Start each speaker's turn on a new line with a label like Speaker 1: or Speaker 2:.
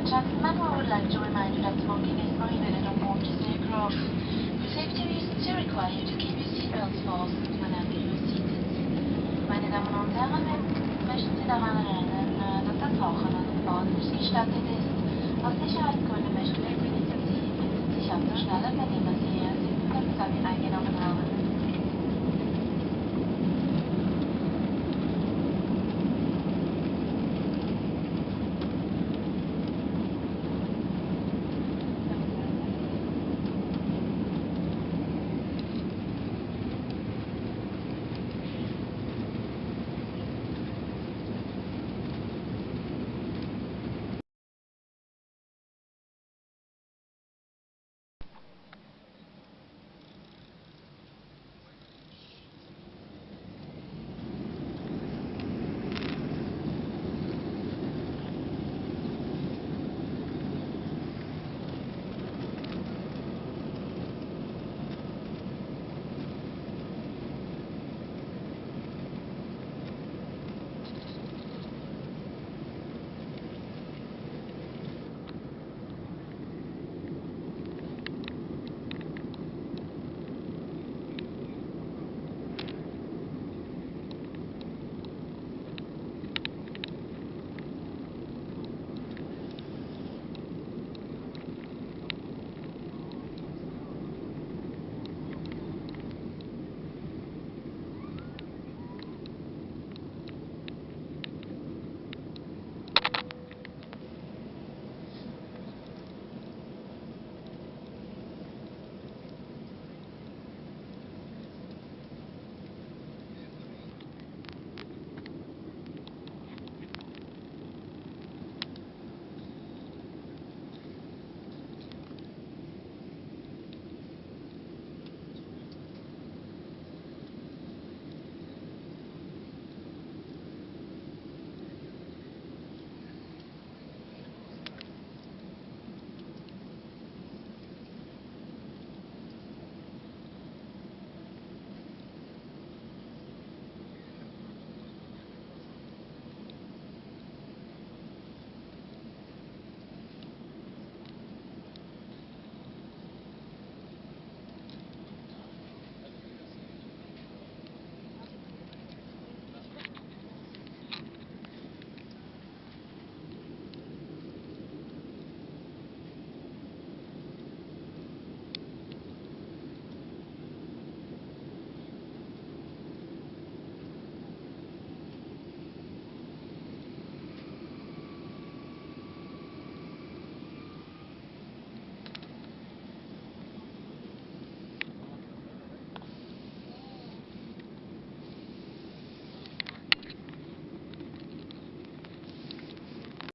Speaker 1: Gentlemen, we would like to remind you that smoking is prohibited on board this aircraft. For safety reasons, we require you to keep your seatbelts fastened whenever you are seated. Meine Damen und Herren, wir möchten Sie daran erinnern, dass das Rauchen an Bord nicht gestattet ist. Aus Sicherheitsgründen möchten wir Sie bitten, sich abzuschnallen, wenn Ihre Sitze das Cabin eingenommen haben.